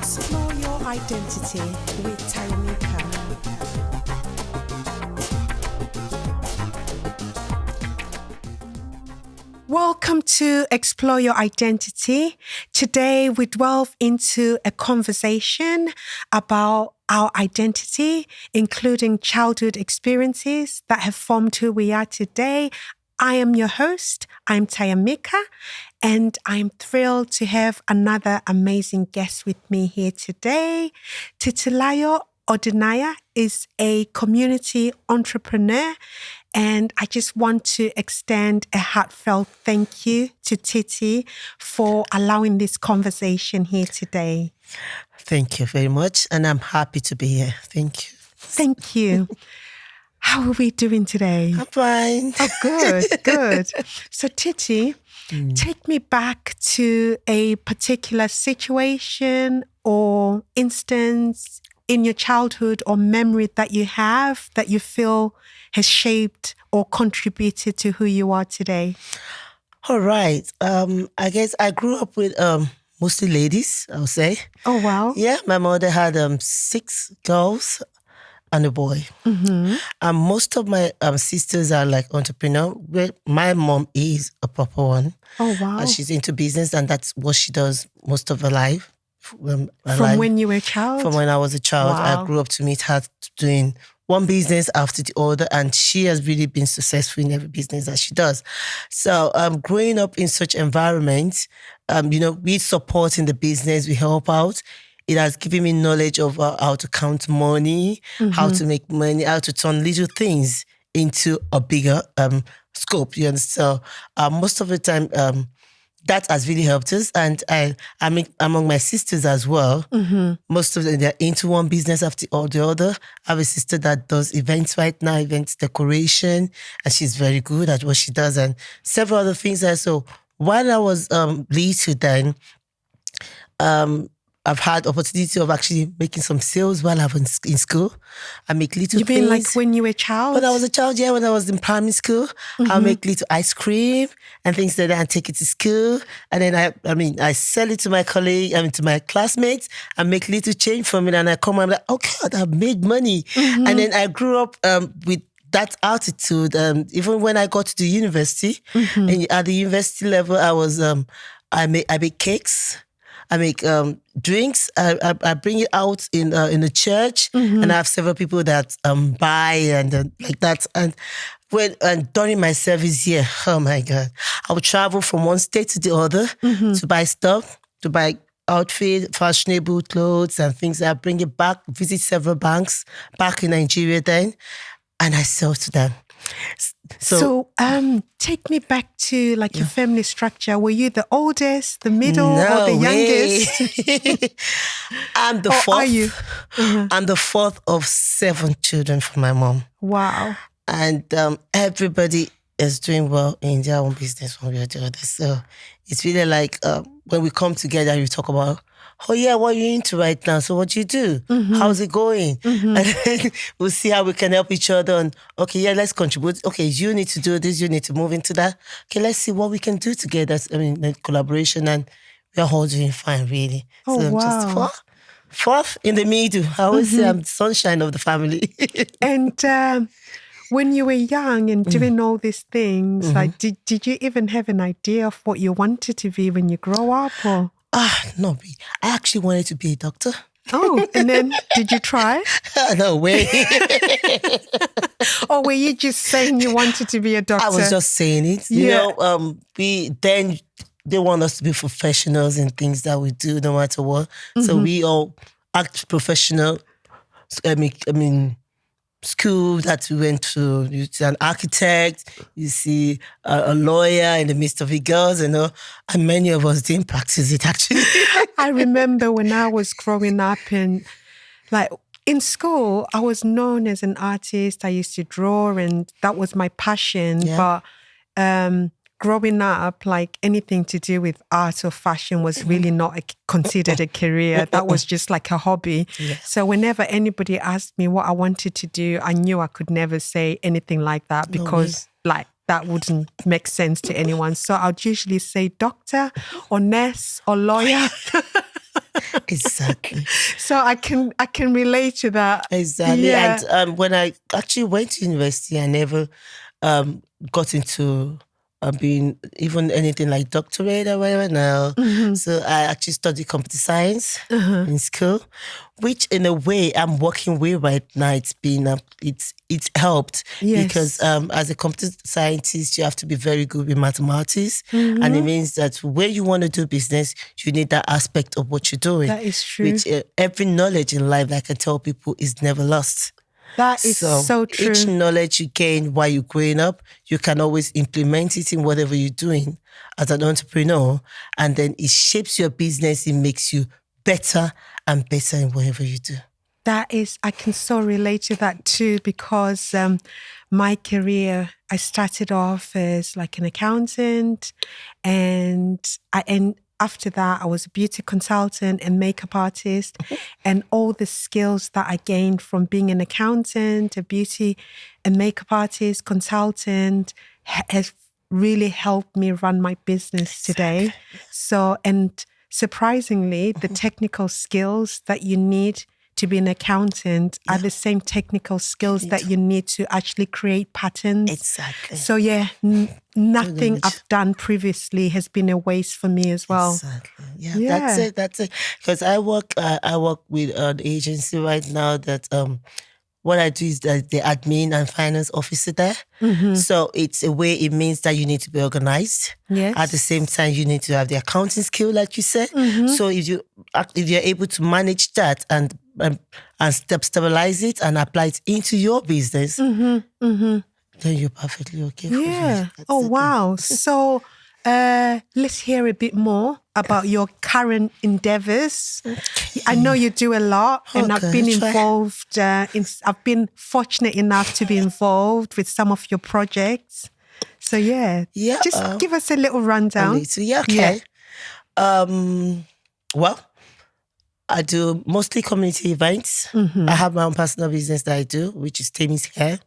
Explore your identity with Tayamika. Welcome to Explore Your Identity. Today we delve into a conversation about our identity, including childhood experiences that have formed who we are today. I am your host. I'm Tayamika, and I'm thrilled to have another amazing guest with me here today. Titilayo Odunaya is a community entrepreneur, and I just want to extend a heartfelt thank you to Titi for allowing this conversation here today. Thank you very much, and I'm happy to be here. Thank you. Thank you. How are we doing today? I'm fine. Oh, good. So, Titi, take me back to a particular situation or instance in your childhood or memory that you have that you feel has shaped or contributed to who you are today. All right. I guess I grew up with mostly ladies, I would say. Oh, wow. Yeah, my mother had 6 girls and a boy. Mm-hmm. And most of my sisters are like entrepreneurs. My mom is a proper one. Oh, wow. And she's into business, and that's what she does most of her life. From when you were a child? From when I was a child. Wow. I grew up to meet her doing one business after the other, and she has really been successful in every business that she does. So growing up in such environments, we support in the business, we help out. It has given me knowledge of how to count money, how to make money, how to turn little things into a bigger scope. You understand? So most of the time, that has really helped us. And I mean, among my sisters as well, most of them, they're into one business after the other. I have a sister that does events right now, events decoration, and she's very good at what she does, and several other things. So while I was little then, I've had opportunity of actually making some sales while I was in school. I make little things. You mean like when you were a child? When I was a child, yeah. When I was in primary school, I'll make little ice cream and things like that and take it to school. And then I sell it to my to my classmates and make little change from it. And I come and I'm like, oh God, I've made money. And then I grew up with that attitude. Even when I got to the university, and at the university level, I make cakes. I make drinks. I bring it out in the church, and I have several people that buy and like that. And during my service year, oh my God, I would travel from one state to the other to buy stuff, to buy outfit, fashionable clothes and things. I bring it back, visit several banks back in Nigeria then, and I sell to them. So take me back to like your family structure. Were you the oldest, the middle, or the youngest? I'm the fourth. Are you? I'm the fourth of 7 children from my mom. Wow. And everybody is doing well in their own business one way or the other. So it's really like when we come together, we talk about, oh yeah, what are you into right now? So what do you do? How's it going? And then we'll see how we can help each other. And okay, yeah, let's contribute. Okay, you need to do this. You need to move into that. Okay, let's see what we can do together. I mean, like collaboration, and we're all doing fine, really. Oh, so I'm wow. just fourth in the middle. I always say I'm the sunshine of the family. And when you were young and doing all these things, like did you even have an idea of what you wanted to be when you grow up? Or? No, I actually wanted to be a doctor. Oh, and then did you try? No way. Or were you just saying you wanted to be a doctor? I was just saying it. You know, they want us to be professionals in things that we do, no matter what. So we all act professional. I mean, school that we went to, you see an architect, you see a lawyer in the midst of it, girls, and many of us didn't practice it actually. I remember when I was growing up and like in school, I was known as an artist. I used to draw and that was my passion. Yeah. But growing up, like anything to do with art or fashion was really not considered a career. That was just like a hobby. Yeah. So whenever anybody asked me what I wanted to do, I knew I could never say anything like that because like that wouldn't make sense to anyone. So I'd usually say doctor or nurse or lawyer. Exactly. So I can relate to that. Exactly. Yeah. And when I actually went to university, I never got into being even anything like doctorate or whatever now. So I actually studied computer science in school, which in a way I'm working with right now. It's been it's helped because Yes. as a computer scientist, you have to be very good with mathematics, and it means that when you want to do business, you need that aspect of what you're doing. That is true. Which every knowledge in life, I can tell people, is never lost. That is so each true. knowledge you gain while you're growing up, you can always implement it in whatever you're doing as an entrepreneur. And then it shapes your business. It makes you better and better in whatever you do. I can so relate to that too, because my career, I started off as like an accountant, and after that, I was a beauty consultant and makeup artist, and all the skills that I gained from being an accountant, a beauty and makeup artist, consultant, has really helped me run my business today. So, and surprisingly, the technical skills that you need to be an accountant are the same technical skills that you need to actually create patterns. Exactly. So yeah, nothing I've done previously has been a waste for me as well. Exactly. Yeah. That's it. Because I work with an agency right now that what I do is the admin and finance officer there. So it's a way, it means that you need to be organized. Yes. At the same time, you need to have the accounting skill, like you said. So if you're able to manage that and stabilize it and apply it into your business, then you're perfectly okay. Yeah. Oh, wow. So let's hear a bit more about your current endeavors. Okay. I know you do a lot, and I've been try. involved. I've been fortunate enough to be involved with some of your projects. So just give us a little rundown. Okay. Well, I do mostly community events. I have my own personal business that I do, which is Tammy's Hair,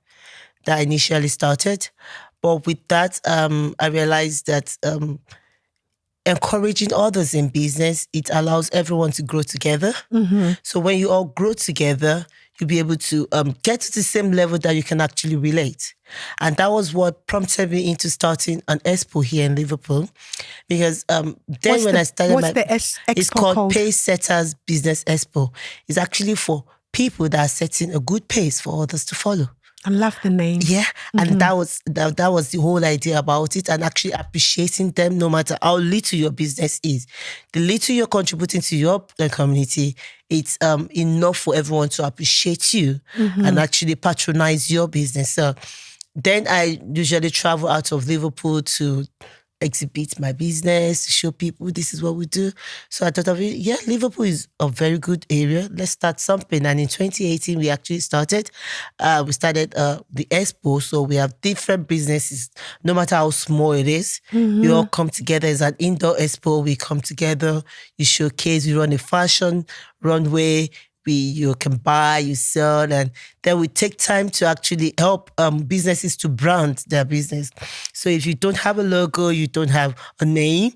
that I initially started. But with that, I realized that encouraging others in business, it allows everyone to grow together. So when you all grow together, you'll be able to get to the same level that you can actually relate. And that was what prompted me into starting an expo here in Liverpool. Because I started it's called Pace Setters Business Expo. It's actually for people that are setting a good pace for others to follow. I love the name. Yeah, and that was the whole idea about it, and actually appreciating them no matter how little your business is. The little you're contributing to your community, it's enough for everyone to appreciate you and actually patronize your business. So then I usually travel out of Liverpool to exhibit my business, to show people this is what we do. So I thought of it, Liverpool is a very good area. Let's start something. And in 2018, we actually started. We started the expo. So we have different businesses, no matter how small it is. We all come together. It's an indoor expo. We come together. You showcase. We run a fashion runway. You can buy, you sell, and then we take time to actually help businesses to brand their business. So if you don't have a logo, you don't have a name,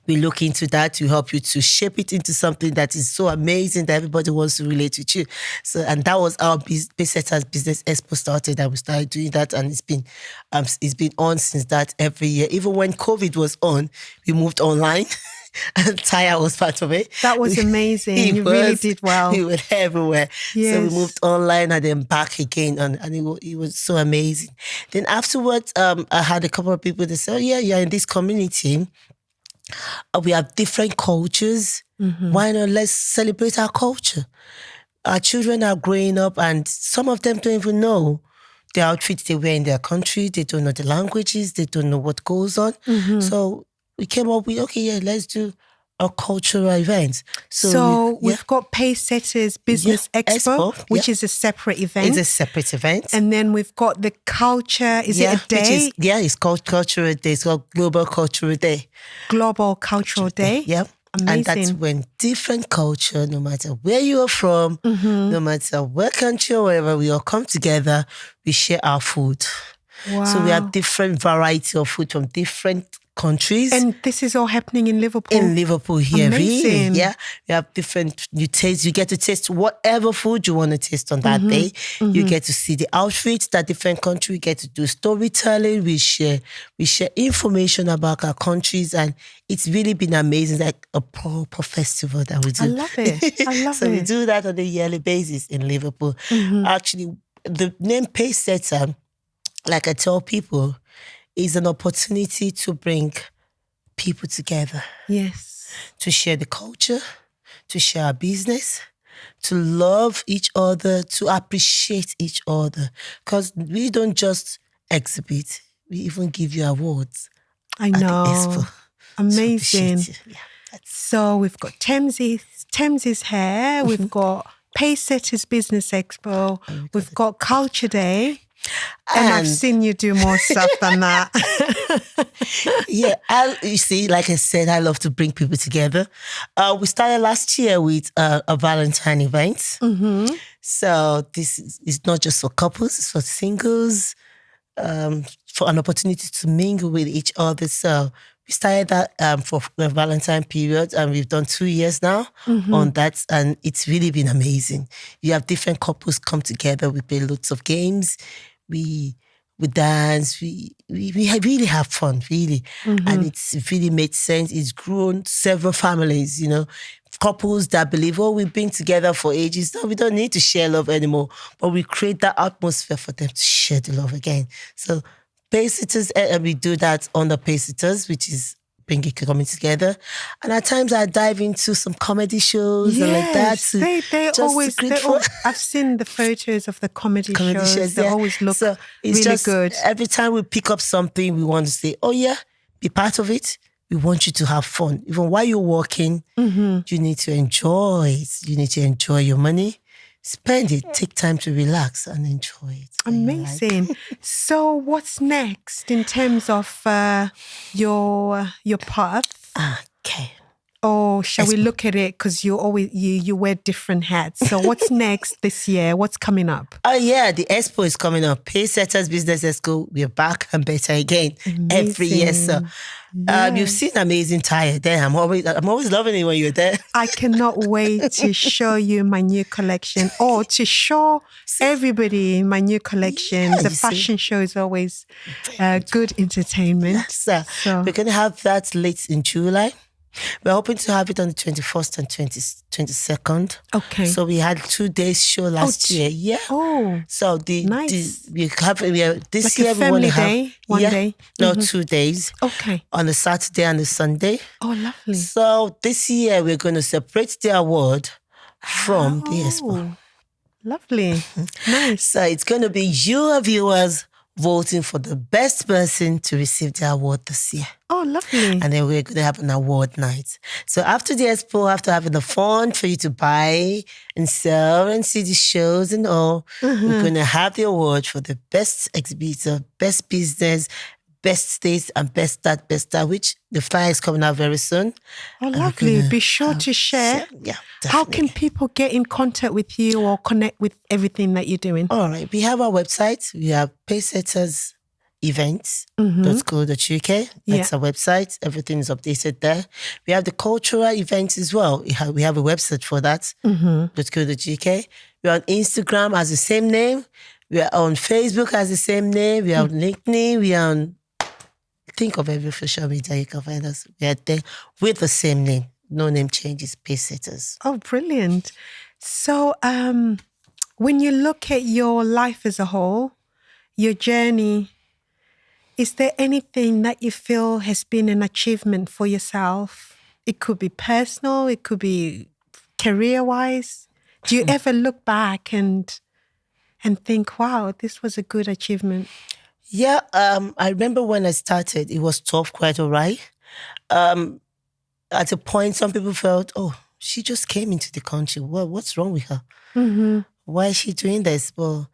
we look into that to help you to shape it into something that is so amazing that everybody wants to relate with you. So, and that was our Pacesetters Business Expo started, and we started doing that, and it's been on since that every year. Even when COVID was on, we moved online. And Taya was part of it. That was amazing. You really did well. We were everywhere. Yes. So we moved online and then back again. And it was so amazing. Then afterwards, I had a couple of people that said, you're in this community. We have different cultures. Why not let's celebrate our culture? Our children are growing up and some of them don't even know the outfits they wear in their country. They don't know the languages. They don't know what goes on. So we came up with, let's do a cultural event. So we've got Pacesetters Business Expo, which is a separate event. It's a separate event. And then we've got the culture, is it a day? It's called Cultural Day. It's called Global Cultural Day. Global Cultural Day. Yeah. Amazing. And that's when different culture, no matter where you are from, no matter what country or wherever, we all come together, we share our food. Wow. So we have different variety of food from different countries. And this is all happening in Liverpool? In Liverpool here, Amazing. really. Yeah. We have different, you get to taste whatever food you want to taste on that day. You get to see the outfits that different country. We get to do storytelling. We share information about our countries, and it's really been amazing. Like a proper festival that we do. I love it. I love so it. we do that on a yearly basis in Liverpool. Actually, the name Pacesetter, like I tell people, is an opportunity to bring people together. Yes. To share the culture, to share our business, to love each other, to appreciate each other. Because we don't just exhibit, we even give you awards. I know. At the expo. Amazing. Yeah, so we've got Thamesy's Hair, we've got Pacesetter's Business Expo, we've got Culture Day. And I've seen you do more stuff than that. Yeah, you see, like I said, I love to bring people together. We started last year with a Valentine event. So this is not just for couples, it's for singles, for an opportunity to mingle with each other. So we started that for the Valentine period, and we've done 2 years now on that, and it's really been amazing. You have different couples come together, we play lots of games, we dance, we really have fun, really. And it's really made sense. It's grown several families, you know, couples that believe, oh, we've been together for ages. No, we don't need to share love anymore. But we create that atmosphere for them to share the love again. So Pacesetters, we do that under Pacesetters, which is bring it coming together. And at times I dive into some comedy shows and like that. They always, I've seen the photos of the comedy shows. They always look really good. Every time we pick up something, we want to say, oh yeah, be part of it. We want you to have fun. Even while you're working, you need to enjoy it. You need to enjoy your money. Spend it. Take time to relax and enjoy it. Amazing. So what's next in terms of your path? Okay. Or shall we look at it, because you wear different hats. So what's next this year? What's coming up? Oh yeah, the expo is coming up. Pacesetters Business Expo. We're back and better again. Every year. So you've seen Amazing Tire there. I'm always loving it when you're there. I cannot wait to show you my new collection, or to show everybody my new collection. The fashion show is always good entertainment. So we're going to have that late in July. We're hoping to have it on the 21st and 22nd. Okay. So we had 2 days show last year. Yeah. Oh. So this like year we want to have one day. No, 2 days. Okay. On a Saturday and a Sunday. Oh, lovely. So this year we're going to separate the award from the expo. Lovely. Nice. So it's going to be you viewers voting for the best person to receive the award this year. Oh, lovely. And then we're going to have an award night. So after the expo, after having the fun for you to buy and sell and see the shows and all, we're going to have the award for the best exhibitor, best business, best state, and best that, which the flyer is coming out very soon. Oh, lovely. Be sure to share. Yeah, definitely. How can people get in contact with you or connect with everything that you're doing? All right. We have our website. We have pacesettersevents.co.uk. That's our website. Everything is updated there. We have the cultural events as well. We have a website for that. .co.uk. We're on Instagram as the same name. We are on Facebook as the same name. We are on LinkedIn. We are on... Think of every social media you can find us. We are there with the same name. No name changes. Pacesetters. Oh, brilliant. So when you look at your life as a whole, your journey, is there anything that you feel has been an achievement for yourself? It could be personal. It could be career-wise. Do you ever look back and think, wow, this was a good achievement? Yeah, I remember when I started, it was tough, quite all right. At a point, some people felt, oh, she just came into the country. Well, what's wrong with her? Why is she doing this? Well,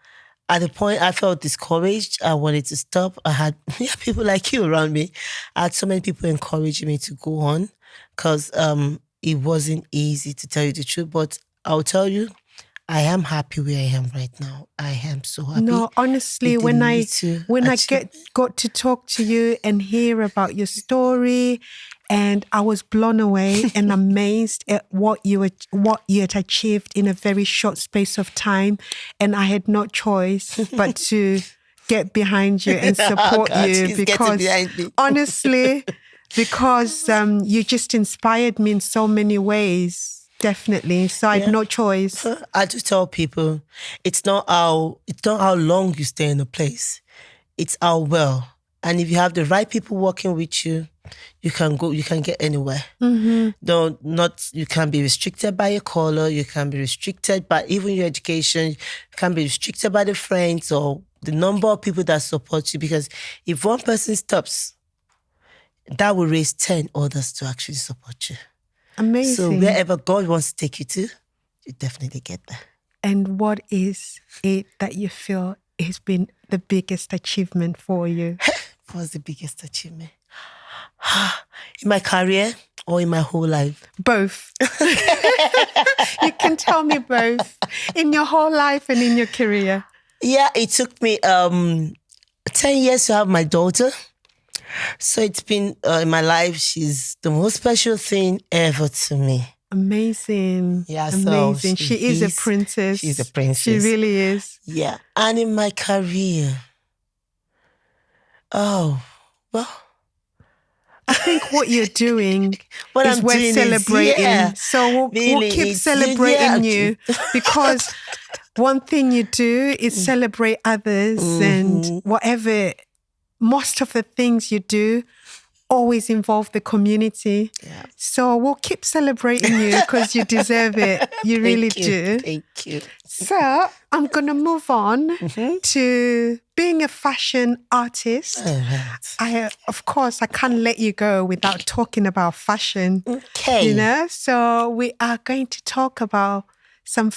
at the point, I felt discouraged. I wanted to stop. I had people like you around me. I had so many people encouraging me to go on because it wasn't easy, to tell you the truth. But I'll tell you, I am happy where I am right now. I am so happy. No, honestly, with the when I little got to talk to you and hear about your story, and I was blown away and amazed at what you had achieved in a very short space of time, and I had no choice but to get behind you and support you, because honestly, because you just inspired me in so many ways. Definitely. So I had no choice. I just tell people, it's not how long you stay in a place. It's how well. And if you have the right people working with you, you can get anywhere. Mm-hmm. You can be restricted by your color, you can be restricted by even your education, you can be restricted by the friends or the number of people that support you, because if one person stops, that will raise 10 others to actually support you. Amazing. So wherever God wants to take you to, you definitely get there. And what is it that you feel has been the biggest achievement for you? What's the biggest achievement? In my career or in my whole life? Both. You can tell me both. In your whole life and in your career. Yeah, it took me 10 years to have my daughter. So it's been, in my life, she's the most special thing ever to me. Amazing. Yeah, amazing. So she is a princess. She's a princess. She really is. Yeah. And in my career, I think what you're doing is worth celebrating. So we'll keep celebrating you, because one thing you do is celebrate others, and whatever, most of the things you do always involve the community. Yeah. So we'll keep celebrating you because you deserve it. You really do. Thank you. So I'm going to move on to being a fashion artist. Right. Of course, I can't let you go without talking about fashion. Okay. So we are going to talk about some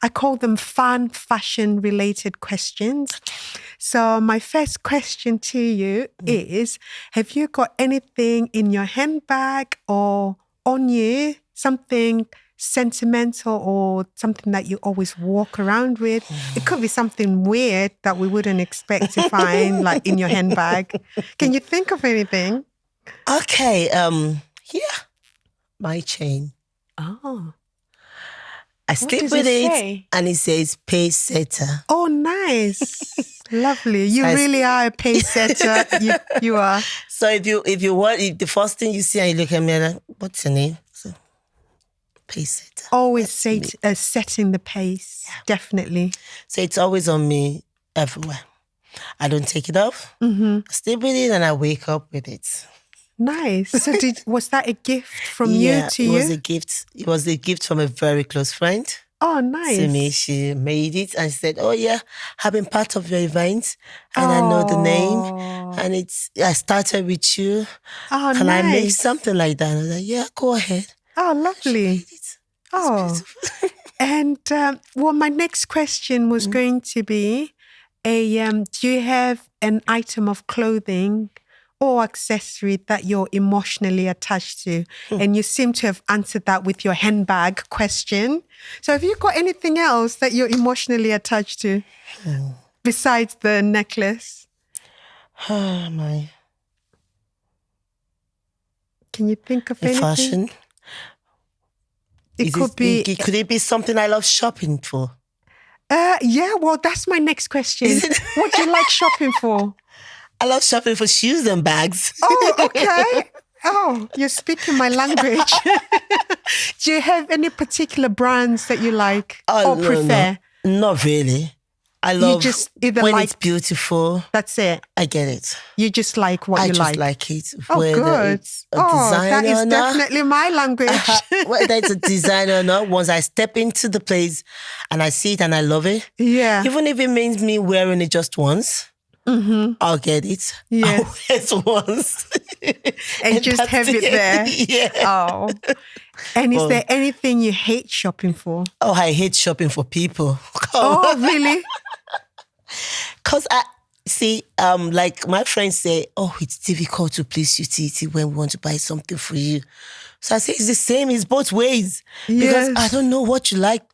I call them fun fashion related questions. So my first question to you is, have you got anything in your handbag or on you, something sentimental or something that you always walk around with? It could be something weird that we wouldn't expect to find, like in your handbag. Can you think of anything? Okay. My chain. Oh. I sleep with it, and it says pace setter. Oh, nice. Lovely. You really are a pace setter. You are. So if the first thing you see and you look at me like, what's your name? So, pace setter. Always setting the pace. Yeah. Definitely. So it's always on me everywhere. I don't take it off. I sleep with it and I wake up with it. Nice. So was that a gift from you to you? It was a gift. It was a gift from a very close friend. Oh, nice. To me, she made it and she said, "Oh yeah, I've been part of your event and I know the name, and I started with you. Oh, Can nice. I make something like that?" And I was like, "Yeah, go ahead." Oh, lovely. Oh, and my next question was going to be, do you have an item of clothing or accessory that you're emotionally attached to? And you seem to have answered that with your handbag question. So have you got anything else that you're emotionally attached to besides the necklace? My. Can you think of anything? Fashion. Could it be something I love shopping for? Yeah, well, that's my next question. What do you like shopping for? I love shopping for shoes and bags. Oh, okay. Oh, you're speaking my language. Do you have any particular brands that you like or prefer? No, not really. I love when it's beautiful. That's it. I get it. You just like what you like. I just like it. Oh, good. It's a designer that is definitely my language. Whether it's a designer or not, once I step into the place and I see it and I love it. Yeah. Even if it means me wearing it just once. I'll get it. Yes. I'll wear it once. and just have it there. Yeah. Oh. And is there anything you hate shopping for? Oh, I hate shopping for people. Oh, really? Because like my friends say, oh, it's difficult to please you, Titi, when we want to buy something for you. So I say it's the same. It's both ways. Yes. Because I don't know what you like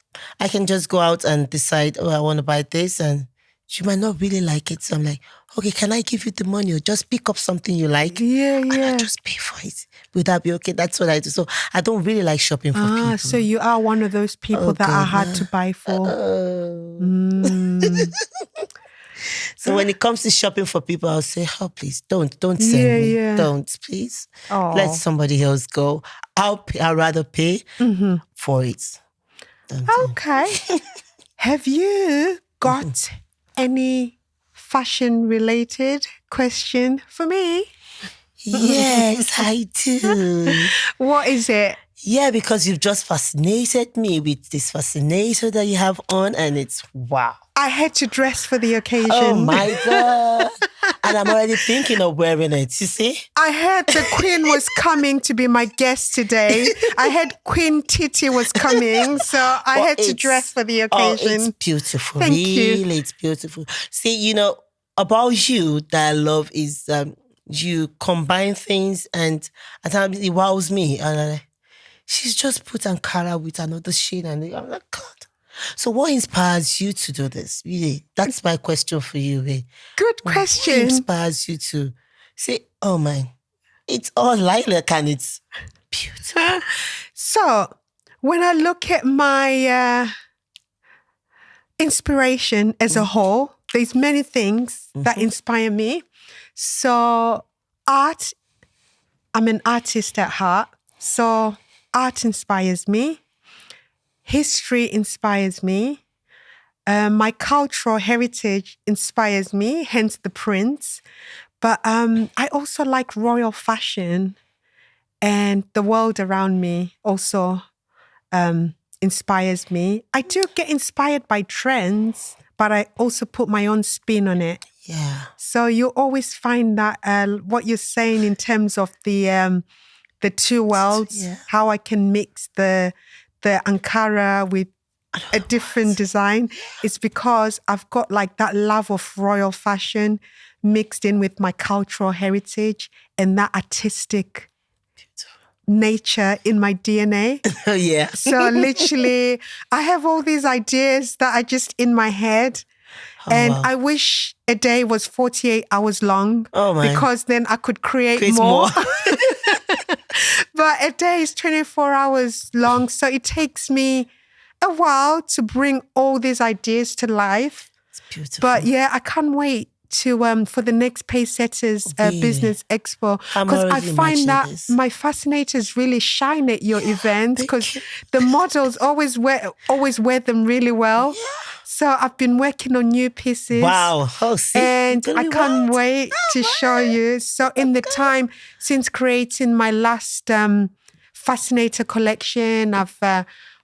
I can just go out and decide, oh, I want to buy this, and you might not really like it. So I'm like, okay, can I give you the money or just pick up something you like? And I just pay for it. Would that be okay? That's what I do. So I don't really like shopping for people. So you are one of those people that are hard to buy for. So when it comes to shopping for people, I'll say, oh, please, don't send me. Yeah. Don't, please. Let somebody else go. I'll rather pay for it. Okay. Have you got any fashion-related question for me? Yes, I do. What is it? Yeah, because you've just fascinated me with this fascinator that you have on, and it's wow. I had to dress for the occasion. Oh my God. And I'm already thinking of wearing it, you see? I heard the Queen was coming to be my guest today. I heard Queen Titi was coming, so I had to dress for the occasion. It's beautiful. Thank really, you. It's beautiful. See, about you that I love is you combine things, and at times it wows me. And she's just put Ankara with another shade, and I'm like, God. So what inspires you to do this? Really, that's my question for you. Good question. What inspires you to say, oh man, it's all lilac and it's beautiful? So when I look at my inspiration as a whole, there's many things that inspire me. So art, I'm an artist at heart. So art inspires me. History inspires me. My cultural heritage inspires me, hence the prints. But I also like royal fashion, and the world around me also inspires me. I do get inspired by trends, but I also put my own spin on it. Yeah. So you always find that what you're saying in terms of the two worlds, how I can mix the Ankara with a different design. It's because I've got like that love of royal fashion mixed in with my cultural heritage and that artistic nature in my DNA. Yeah. So literally, I have all these ideas that are just in my head. And I wish a day was 48 hours long because then I could create more. But a day is 24 hours long. So it takes me a while to bring all these ideas to life. It's beautiful. But yeah, I can't wait to for the next Pacesetters Business Expo, because I find that my fascinators really shine at your event, because the models always wear them really well. Yeah. So I've been working on new pieces. Wow. And I can't wait to show you. So in the time since creating my last fascinator collection, I've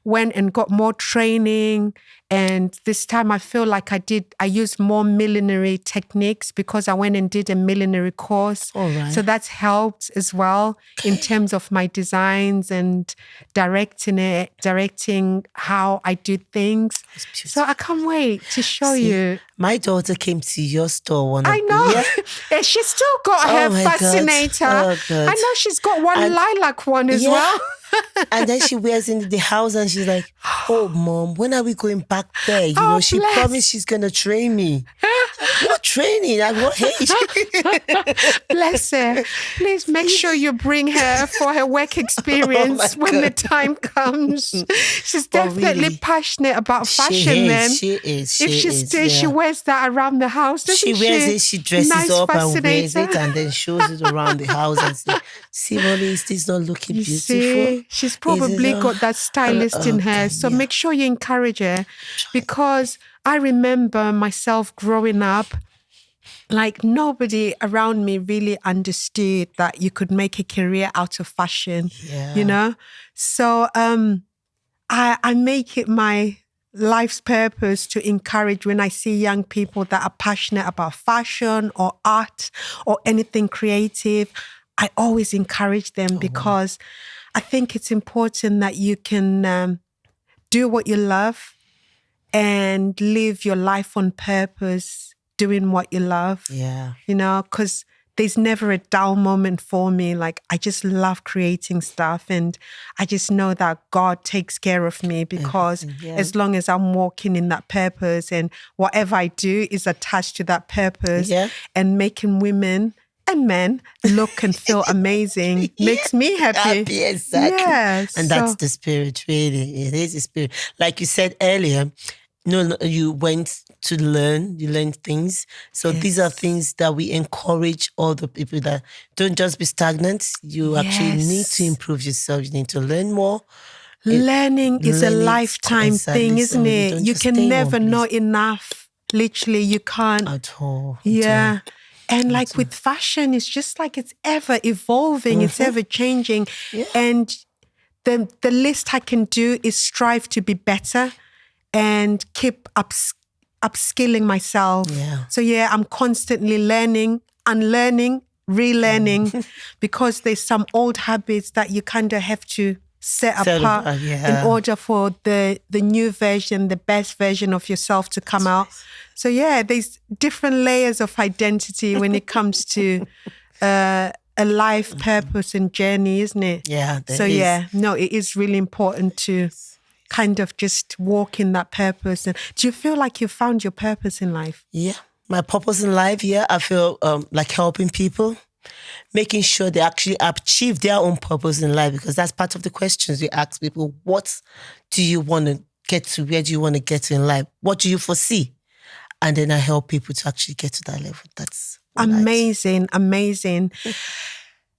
went and got more training. And this time I feel like I used more millinery techniques because I went and did a millinery course. All right. So that's helped as well in terms of my designs and directing how I do things. So I can't wait to show you. My daughter came to your store I know. Yeah, she's still got her fascinator. I know she's got one lilac one as well. And then she wears into the house and she's like, oh, Mom, when are we going back there? You know, she promised she's going to train me. What training? At what age? Bless her. Please make sure you bring her for her work experience when the time comes. She's definitely passionate about fashion then. She is. She wears that around the house, doesn't she? She wears it, she dresses up and wears it and then shows it around the house and says, see, Molly, is this not looking beautiful? See, she's probably got that stylist in her. So make sure you encourage her, because I remember myself growing up, like nobody around me really understood that you could make a career out of fashion, you know? So I make it my life's purpose to encourage when I see young people that are passionate about fashion or art or anything creative. I always encourage them because I think it's important that you can do what you love and live your life on purpose, doing what you love. Yeah. You know, because there's never a dull moment for me. Like, I just love creating stuff, and I just know that God takes care of me, because as long as I'm walking in that purpose, and whatever I do is attached to that purpose, and making women and men look and feel amazing makes me happy. Exactly. Yes. And that's the spirit, really. It is the spirit. Like you said earlier, no, you went to learn, you learned things. So these are things that we encourage all the people that don't just be stagnant. You actually need to improve yourself. You need to learn more. Learning is a lifetime thing, isn't it? You can never know enough. Literally, you can't. At all. Yeah. And like with fashion, it's just like it's ever evolving, it's ever changing. Yeah. And the least I can do is strive to be better and keep upskilling myself. Yeah. So I'm constantly learning, unlearning, relearning, because there's some old habits that you kind of have to set apart in order for the new version, the best version of yourself to come out. So there's different layers of identity when it comes to a life purpose and journey, isn't it? Yeah. It is really important to kind of just walk in that purpose. And do you feel like you found your purpose in life? Yeah. My purpose in life, I feel like helping people, making sure they actually achieve their own purpose in life, because that's part of the questions we ask people. What do you want to get to? Where do you want to get to in life? What do you foresee? And then I help people to actually get to that level. That's amazing.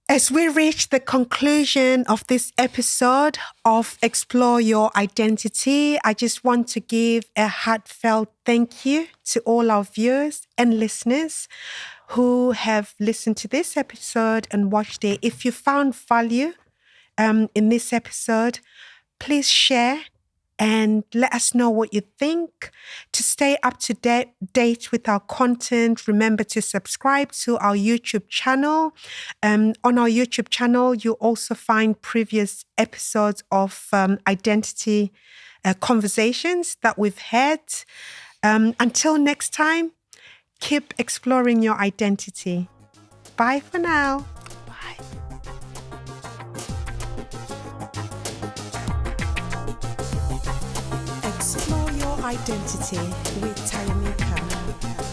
As we reach the conclusion of this episode of Explore Your Identity, I just want to give a heartfelt thank you to all our viewers and listeners who have listened to this episode and watched it. If you found value in this episode, please share and let us know what you think. To stay up to date with our content, remember to subscribe to our YouTube channel. On our YouTube channel, you'll also find previous episodes of identity conversations that we've had. Until next time, keep exploring your identity. Bye for now. Bye. Explore your identity with Tayanika.